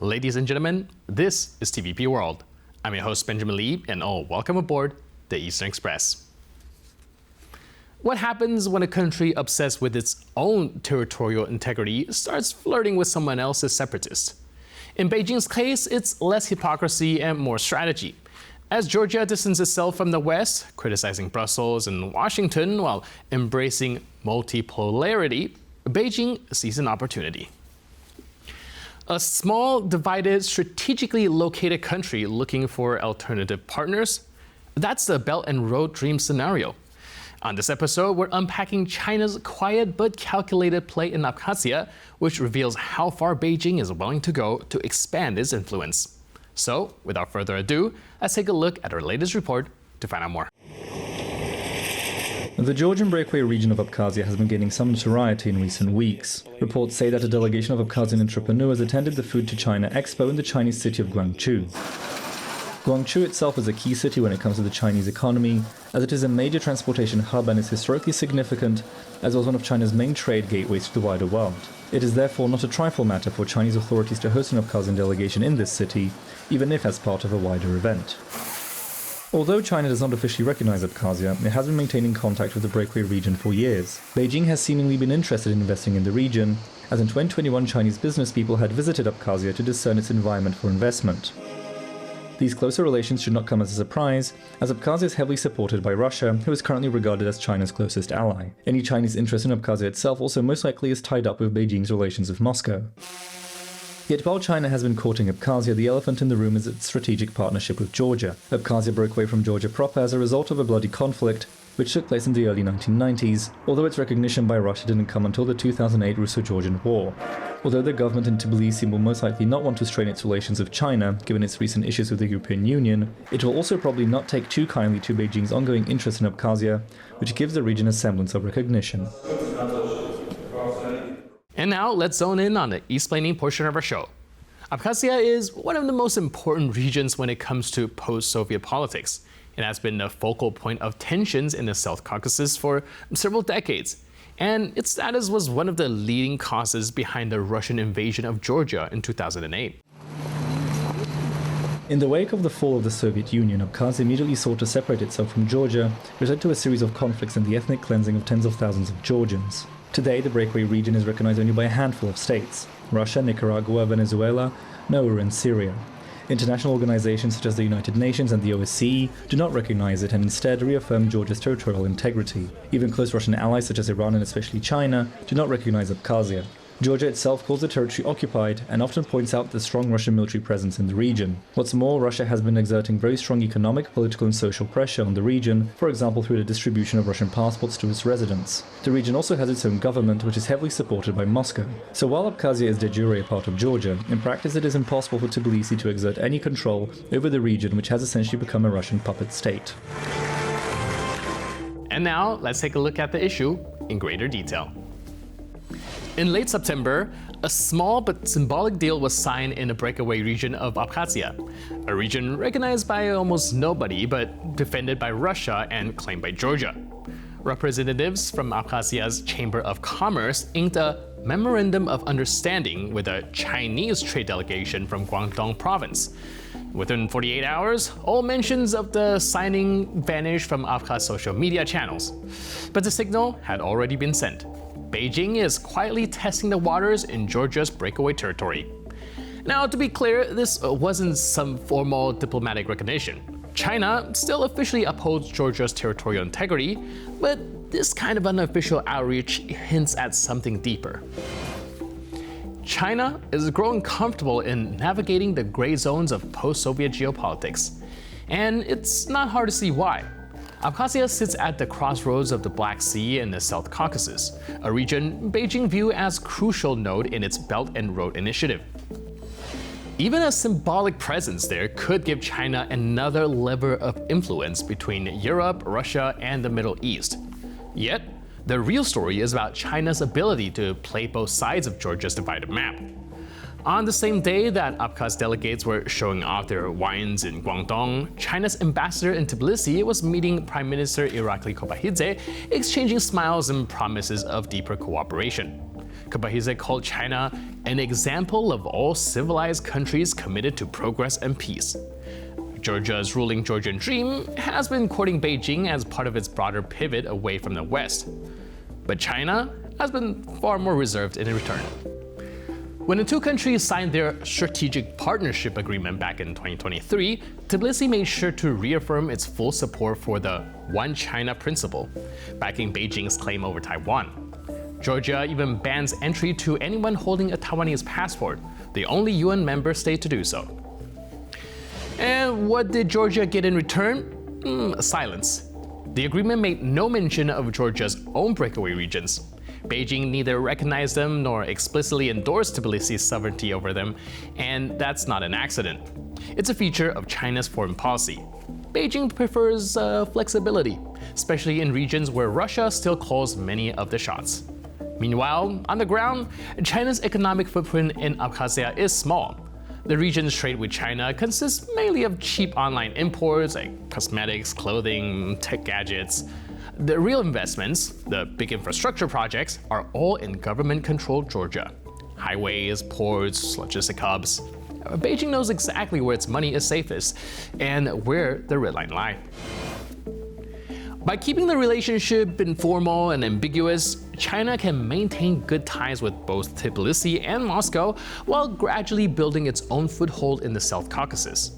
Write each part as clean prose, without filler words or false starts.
Ladies and gentlemen, this is TVP World. I'm your host Benjamin Lee, and welcome aboard the Eastern Express. What happens when a country obsessed with its own territorial integrity starts flirting with someone else's separatist? In Beijing's case, it's less hypocrisy and more strategy. As Georgia distances itself from the West, criticizing Brussels and Washington while embracing multipolarity, Beijing sees an opportunity. A small, divided, strategically located country looking for alternative partners? That's the Belt and Road dream scenario. On this episode, we're unpacking China's quiet but calculated play in Abkhazia, which reveals how far Beijing is willing to go to expand its influence. So, without further ado, let's take a look at our latest report to find out more. The Georgian breakaway region of Abkhazia has been gaining some notoriety in recent weeks. Reports say that a delegation of Abkhazian entrepreneurs attended the Food to China Expo in the Chinese city of Guangzhou. Guangzhou itself is a key city when it comes to the Chinese economy, as it is a major transportation hub and is historically significant, as well as one of China's main trade gateways to the wider world. It is therefore not a trifle matter for Chinese authorities to host an Abkhazian delegation in this city, even if as part of a wider event. Although China does not officially recognize Abkhazia, it has been maintaining contact with the breakaway region for years. Beijing has seemingly been interested in investing in the region, as in 2021 Chinese business people had visited Abkhazia to discern its environment for investment. These closer relations should not come as a surprise, as Abkhazia is heavily supported by Russia, who is currently regarded as China's closest ally. Any Chinese interest in Abkhazia itself also most likely is tied up with Beijing's relations with Moscow. Yet while China has been courting Abkhazia, the elephant in the room is its strategic partnership with Georgia. Abkhazia broke away from Georgia proper as a result of a bloody conflict, which took place in the early 1990s, although its recognition by Russia didn't come until the 2008 Russo-Georgian War. Although the government in Tbilisi will most likely not want to strain its relations with China, given its recent issues with the European Union, it will also probably not take too kindly to Beijing's ongoing interest in Abkhazia, which gives the region a semblance of recognition. And now, let's zone in on the explaining portion of our show. Abkhazia is one of the most important regions when it comes to post-Soviet politics. It has been a focal point of tensions in the South Caucasus for several decades, and its status was one of the leading causes behind the Russian invasion of Georgia in 2008. In the wake of the fall of the Soviet Union, Abkhazia immediately sought to separate itself from Georgia, which led to a series of conflicts and the ethnic cleansing of tens of thousands of Georgians. Today, the breakaway region is recognized only by a handful of states: Russia, Nicaragua, Venezuela, Nauru, and Syria. International organizations such as the United Nations and the OSCE do not recognize it and instead reaffirm Georgia's territorial integrity. Even close Russian allies such as Iran and especially China do not recognize Abkhazia. Georgia itself calls the territory occupied and often points out the strong Russian military presence in the region. What's more, Russia has been exerting very strong economic, political and social pressure on the region, for example through the distribution of Russian passports to its residents. The region also has its own government, which is heavily supported by Moscow. So while Abkhazia is de jure a part of Georgia, in practice it is impossible for Tbilisi to exert any control over the region, which has essentially become a Russian puppet state. And now, let's take a look at the issue in greater detail. In late September, a small but symbolic deal was signed in the breakaway region of Abkhazia, a region recognized by almost nobody but defended by Russia and claimed by Georgia. Representatives from Abkhazia's Chamber of Commerce inked a memorandum of understanding with a Chinese trade delegation from Guangdong province. Within 48 hours, all mentions of the signing vanished from Abkhaz social media channels. But the signal had already been sent. Beijing is quietly testing the waters in Georgia's breakaway territory. Now, to be clear, this wasn't some formal diplomatic recognition. China still officially upholds Georgia's territorial integrity, but this kind of unofficial outreach hints at something deeper. China is growing comfortable in navigating the gray zones of post-Soviet geopolitics, and it's not hard to see why. Abkhazia sits at the crossroads of the Black Sea and the South Caucasus, a region Beijing views as a crucial node in its Belt and Road initiative. Even a symbolic presence there could give China another lever of influence between Europe, Russia, and the Middle East. Yet, the real story is about China's ability to play both sides of Georgia's divided map. On the same day that Abkhaz delegates were showing off their wines in Guangdong, China's ambassador in Tbilisi was meeting Prime Minister Irakli Kobayidze, exchanging smiles and promises of deeper cooperation. Kobahize called China an example of all civilized countries committed to progress and peace. Georgia's ruling Georgian Dream has been courting Beijing as part of its broader pivot away from the West. But China has been far more reserved in return. When the two countries signed their strategic partnership agreement back in 2023, Tbilisi made sure to reaffirm its full support for the One China principle, backing Beijing's claim over Taiwan. Georgia even bans entry to anyone holding a Taiwanese passport, the only UN member state to do so. And what did Georgia get in return? Silence. The agreement made no mention of Georgia's own breakaway regions. Beijing neither recognized them nor explicitly endorsed Tbilisi's sovereignty over them, and that's not an accident. It's a feature of China's foreign policy. Beijing prefers flexibility, especially in regions where Russia still calls many of the shots. Meanwhile, on the ground, China's economic footprint in Abkhazia is small. The region's trade with China consists mainly of cheap online imports like cosmetics, clothing, tech gadgets. The real investments, the big infrastructure projects, are all in government-controlled Georgia. Highways, ports, logistic hubs. Beijing knows exactly where its money is safest and where the red line lies. By keeping the relationship informal and ambiguous, China can maintain good ties with both Tbilisi and Moscow while gradually building its own foothold in the South Caucasus.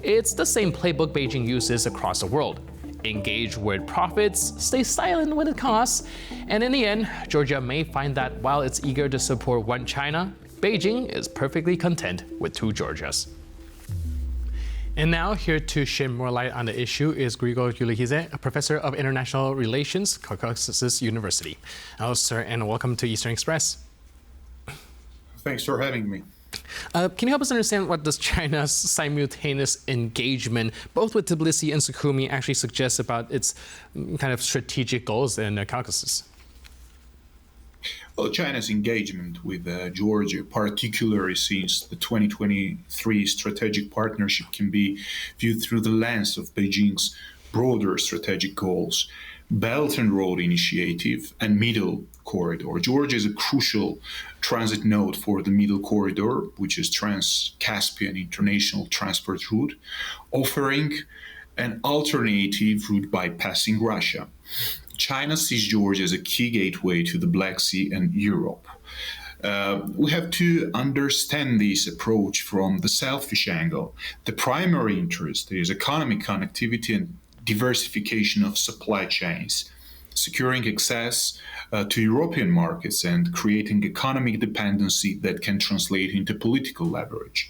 It's the same playbook Beijing uses across the world. Engage where it profits, stay silent when it costs, and in the end, Georgia may find that while it's eager to support one China, Beijing is perfectly content with two Georgias. And now, here to shed more light on the issue is Grigor Ulihize, a professor of international relations, Caucasus University. Hello, sir, and welcome to Eastern Express. Thanks for having me. Can you help us understand what does China's simultaneous engagement, both with Tbilisi and Sukhumi, actually suggests about its kind of strategic goals in the Caucasus? Well, China's engagement with Georgia, particularly since the 2023 strategic partnership, can be viewed through the lens of Beijing's broader strategic goals. Belt and Road Initiative and Middle Corridor. Georgia is a crucial transit node for the Middle Corridor, which is Trans-Caspian international transport route, offering an alternative route bypassing Russia. China sees Georgia as a key gateway to the Black Sea and Europe. We have to understand this approach from the selfish angle. The primary interest is economic connectivity and diversification of supply chains, securing access to European markets and creating economic dependency that can translate into political leverage.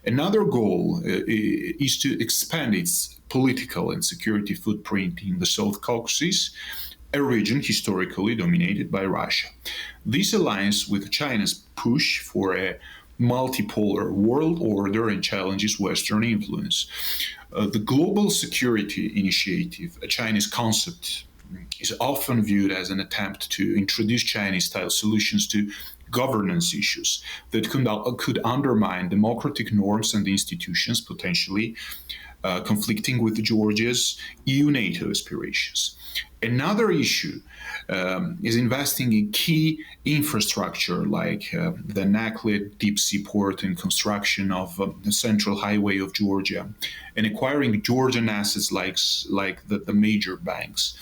Another goal is to expand its political and security footprint in the South Caucasus, a region historically dominated by Russia. This aligns with China's push for a multipolar world order and challenges Western influence. The Global Security Initiative, a Chinese concept, is often viewed as an attempt to introduce Chinese-style solutions to governance issues that could undermine democratic norms and institutions, potentially conflicting with Georgia's EU-NATO aspirations. Another issue is investing in key infrastructure like the Naklet deep sea port and construction of the central highway of Georgia, and acquiring Georgian assets like the major banks.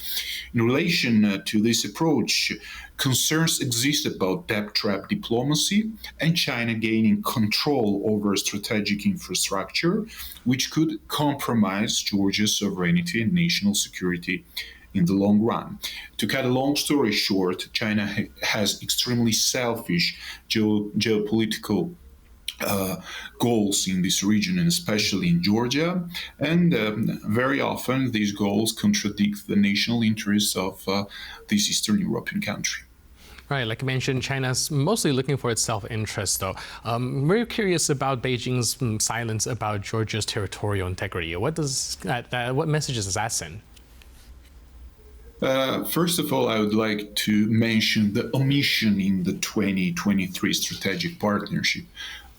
In relation to this approach, concerns exist about debt trap diplomacy and China gaining control over strategic infrastructure, which could compromise Georgia's sovereignty and national security in the long run. To cut a long story short, China has extremely selfish geopolitical goals in this region, and especially in Georgia. And very often these goals contradict the national interests of this Eastern European country. Right, like you mentioned, China's mostly looking for its self-interest, though. We're curious about Beijing's silence about Georgia's territorial integrity. What messages does that send? First of all, I would like to mention the omission in the 2023 strategic partnership.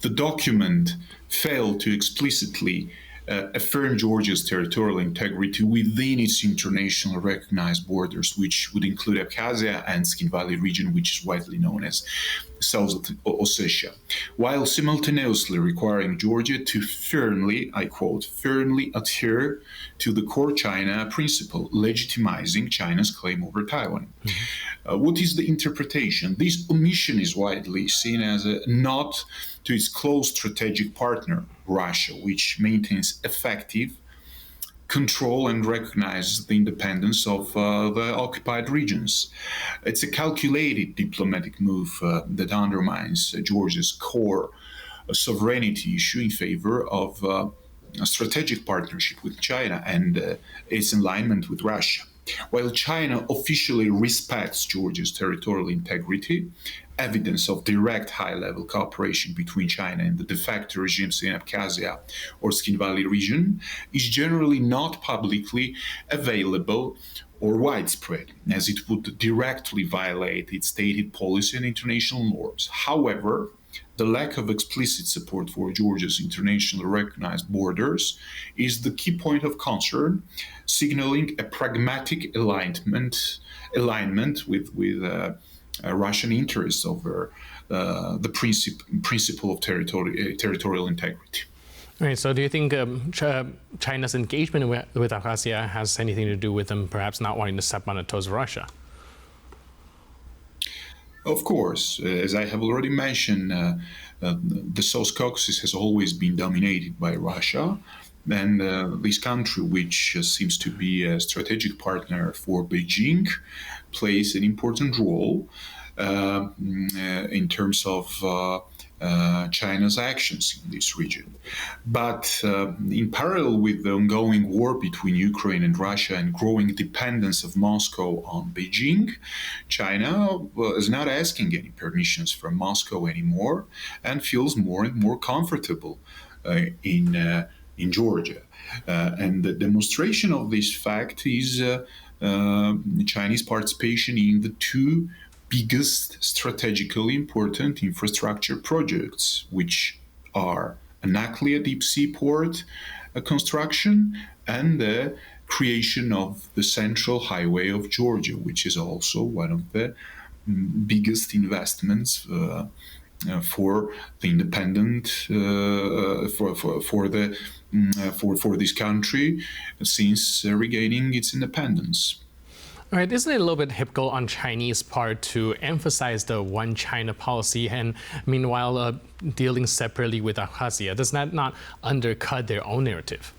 The document failed to explicitly affirm Georgia's territorial integrity within its internationally recognized borders, which would include Abkhazia and Skin Valley region, which is widely known as South Ossetia, while simultaneously requiring Georgia to firmly, I quote, firmly adhere to the core China principle, legitimizing China's claim over Taiwan. What is the interpretation? This omission is widely seen as a nod to its close strategic partner, Russia, which maintains effective control and recognizes the independence of the occupied regions. It's a calculated diplomatic move that undermines Georgia's core sovereignty issue in favor of a strategic partnership with China and its alignment with Russia. While China officially respects Georgia's territorial integrity, evidence of direct high-level cooperation between China and the de facto regimes in Abkhazia or Skin Valley region is generally not publicly available or widespread, as it would directly violate its stated policy and international norms. However, the lack of explicit support for Georgia's internationally recognized borders is the key point of concern, signaling a pragmatic alignment with Russian interests over the principle of territorial integrity. All right, so do you think China's engagement with Abkhazia has anything to do with them perhaps not wanting to step on the toes of Russia? Of course, as I have already mentioned, the South Caucasus has always been dominated by Russia, and this country, which seems to be a strategic partner for Beijing, plays an important role in terms of China's actions in this region. But in parallel with the ongoing war between Ukraine and Russia and growing dependence of Moscow on Beijing, China is not asking any permissions from Moscow anymore and feels more and more comfortable in Georgia. And the demonstration of this fact is Chinese participation in the two biggest strategically important infrastructure projects, which are Anaklia deep sea port construction and the creation of the Central Highway of Georgia, which is also one of the biggest investments for the independent for this country since regaining its independence. All right, isn't it a little bit hypocritical on Chinese part to emphasize the one China policy and meanwhile dealing separately with Abkhazia? Does that not undercut their own narrative?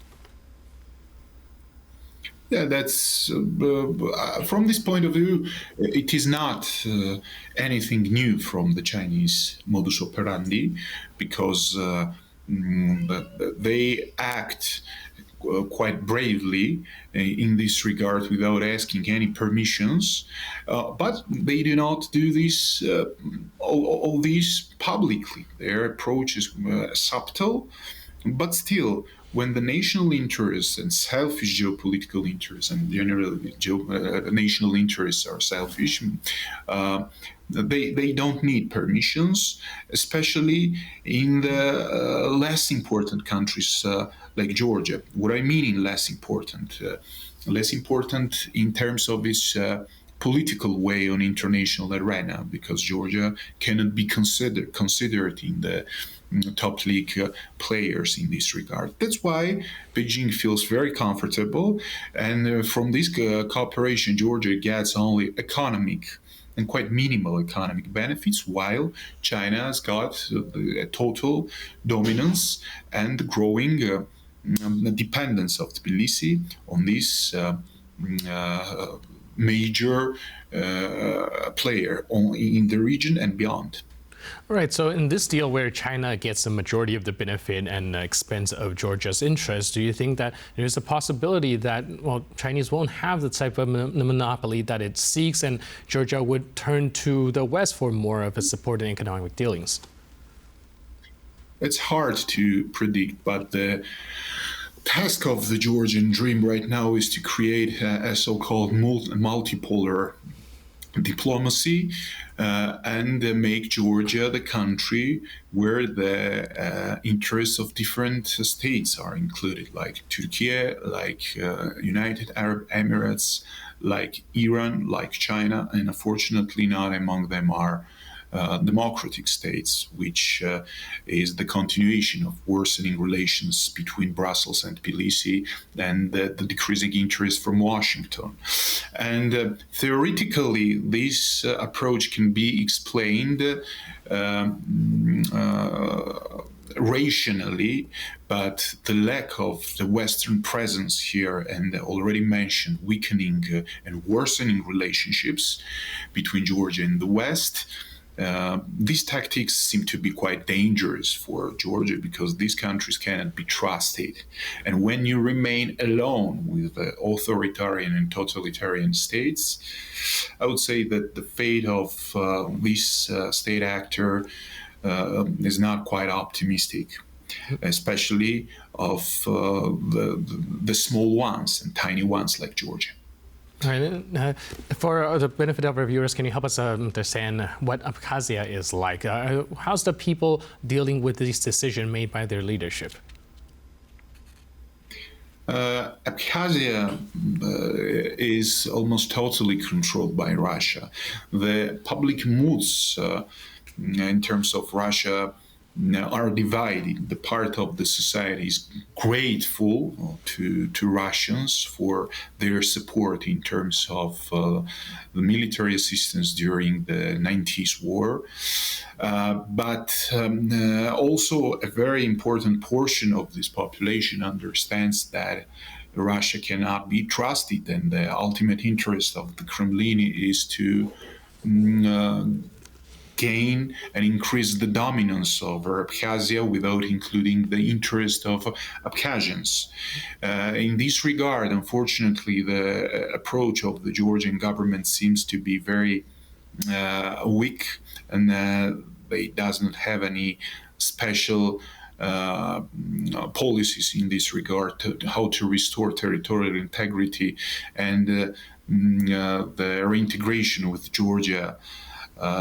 Yeah, that's from this point of view, it is not anything new from the Chinese modus operandi, because they act quite bravely in this regard without asking any permissions, but they do not do this all these publicly. Their approach is subtle, but still, when the national interests and selfish geopolitical interests, and generally national interests are selfish, they don't need permissions, especially in the less important countries like Georgia. What I mean in less important in terms of its political way on international arena, because Georgia cannot be considered in the top league players in this regard. That's why Beijing feels very comfortable, and from this cooperation, Georgia gets only economic and quite minimal economic benefits, while China has got a total dominance and growing dependence of Tbilisi on this major player in the region and beyond. All right, so in this deal where China gets a majority of the benefit and expense of Georgia's interest, do you think that there's a possibility that, well, Chinese won't have the type of monopoly that it seeks and Georgia would turn to the West for more of its support and economic dealings? It's hard to predict, but the task of the Georgian dream right now is to create a so-called multipolar diplomacy and make Georgia the country where the interests of different states are included, like Turkey, like United Arab Emirates, like Iran, like China, and unfortunately not among them are democratic states, which is the continuation of worsening relations between Brussels and Tbilisi and the decreasing interest from Washington. And theoretically, this approach can be explained rationally, but the lack of the Western presence here and the already mentioned weakening and worsening relationships between Georgia and the West, these tactics seem to be quite dangerous for Georgia because these countries cannot be trusted. And when you remain alone with authoritarian and totalitarian states, I would say that the fate of this state actor is not quite optimistic, especially of the small ones and tiny ones like Georgia. All right. For the benefit of our viewers, can you help us understand what Abkhazia is like? How's the people dealing with this decision made by their leadership? Abkhazia is almost totally controlled by Russia. The public moods in terms of Russia are divided. The part of the society is grateful to Russians for their support in terms of the military assistance during the 90s war. But also a very important portion of this population understands that Russia cannot be trusted, and the ultimate interest of the Kremlin is to gain and increase the dominance over Abkhazia without including the interest of Abkhazians. In this regard, unfortunately, the approach of the Georgian government seems to be very weak, and they does not have any special policies in this regard to how to restore territorial integrity and the reintegration with Georgia.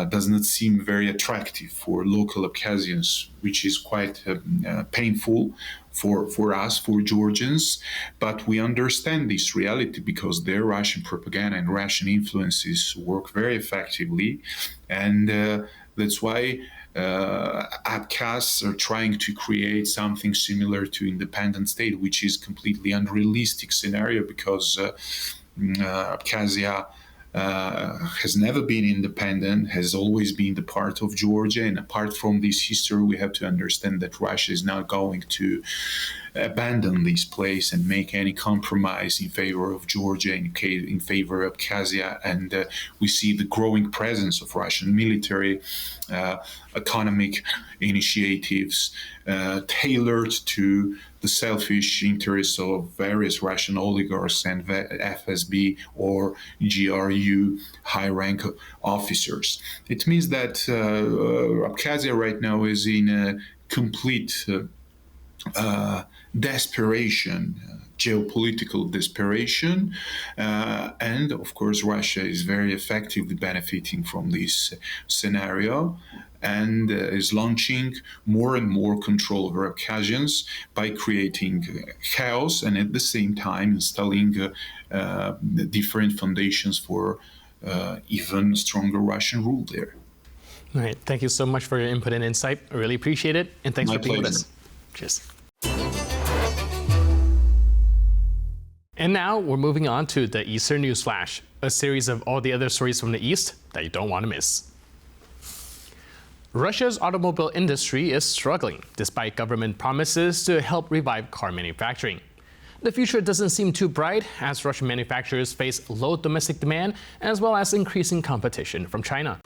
Does not seem very attractive for local Abkhazians, which is quite painful for us, for Georgians. But we understand this reality because their Russian propaganda and Russian influences work very effectively. And that's why Abkhazs are trying to create something similar to independent state, which is completely unrealistic scenario because Abkhazia has never been independent, has always been the part of Georgia. And apart from this history, we have to understand that Russia is not going to abandon this place and make any compromise in favor of Georgia, in favor of Abkhazia. And we see the growing presence of Russian military, economic initiatives tailored to the selfish interests of various Russian oligarchs and FSB or GRU high-rank officers. It means that Abkhazia right now is in a complete desperation, geopolitical desperation, and of course Russia is very effectively benefiting from this scenario and is launching more and more control over Abkhazians by creating chaos and at the same time installing different foundations for even stronger Russian rule there. All right. Thank you so much for your input and insight. I really appreciate it. And thanks My for being with pleasure. us. Cheers. And now we're moving on to the Eastern News Flash, a series of all the other stories from the East that you don't want to miss. Russia's automobile industry is struggling, despite government promises to help revive car manufacturing. The future doesn't seem too bright as Russian manufacturers face low domestic demand as well as increasing competition from China.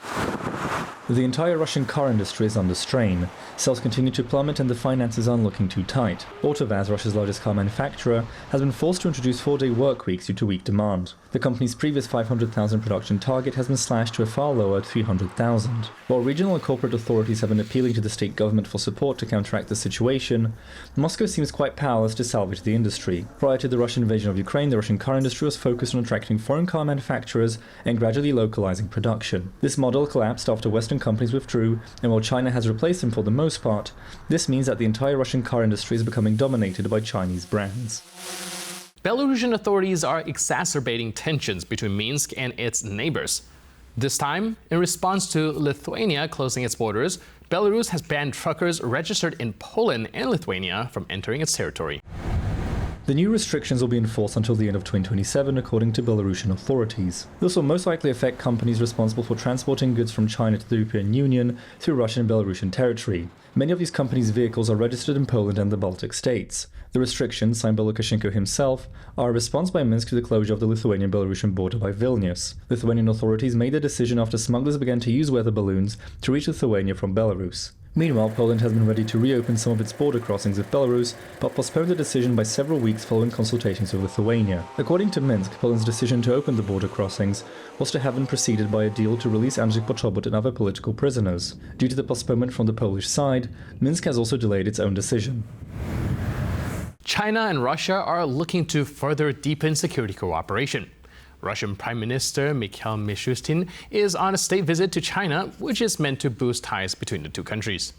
The entire Russian car industry is under strain. Sales continue to plummet and the finances aren't looking too tight. AutoVAZ, Russia's largest car manufacturer, has been forced to introduce 4-day work weeks due to weak demand. The company's previous 500,000 production target has been slashed to a far lower 300,000. While regional and corporate authorities have been appealing to the state government for support to counteract the situation, Moscow seems quite powerless to salvage the industry. Prior to the Russian invasion of Ukraine, the Russian car industry was focused on attracting foreign car manufacturers and gradually localizing production. This model collapsed after Western companies withdrew, and while China has replaced them for the most part, this means that the entire Russian car industry is becoming dominated by Chinese brands. Belarusian authorities are exacerbating tensions between Minsk and its neighbors. This time, in response to Lithuania closing its borders, Belarus has banned truckers registered in Poland and Lithuania from entering its territory. The new restrictions will be enforced until the end of 2027, according to Belarusian authorities. This will most likely affect companies responsible for transporting goods from China to the European Union through Russian and Belarusian territory. Many of these companies' vehicles are registered in Poland and the Baltic states. The restrictions, signed by Lukashenko himself, are a response by Minsk to the closure of the Lithuanian-Belarusian border by Vilnius. Lithuanian authorities made the decision after smugglers began to use weather balloons to reach Lithuania from Belarus. Meanwhile, Poland has been ready to reopen some of its border crossings with Belarus, but postponed the decision by several weeks following consultations with Lithuania. According to Minsk, Poland's decision to open the border crossings was to have been preceded by a deal to release Andrzej Poczobut and other political prisoners. Due to the postponement from the Polish side, Minsk has also delayed its own decision. China and Russia are looking to further deepen security cooperation. Russian Prime Minister Mikhail Mishustin is on a state visit to China, which is meant to boost ties between the two countries.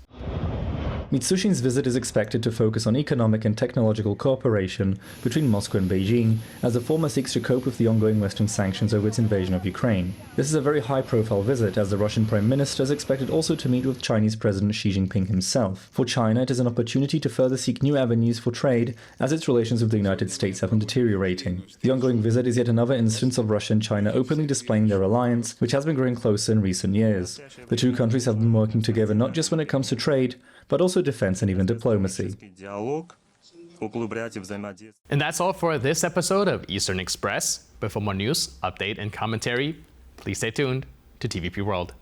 Mishustin's visit is expected to focus on economic and technological cooperation between Moscow and Beijing, as the former seeks to cope with the ongoing Western sanctions over its invasion of Ukraine. This is a very high-profile visit, as the Russian Prime Minister is expected also to meet with Chinese President Xi Jinping himself. For China, it is an opportunity to further seek new avenues for trade, as its relations with the United States have been deteriorating. The ongoing visit is yet another instance of Russia and China openly displaying their alliance, which has been growing closer in recent years. The two countries have been working together not just when it comes to trade, but also defense and even diplomacy. And that's all for this episode of Eastern Express. But for more news, update, and commentary, please stay tuned to TVP World.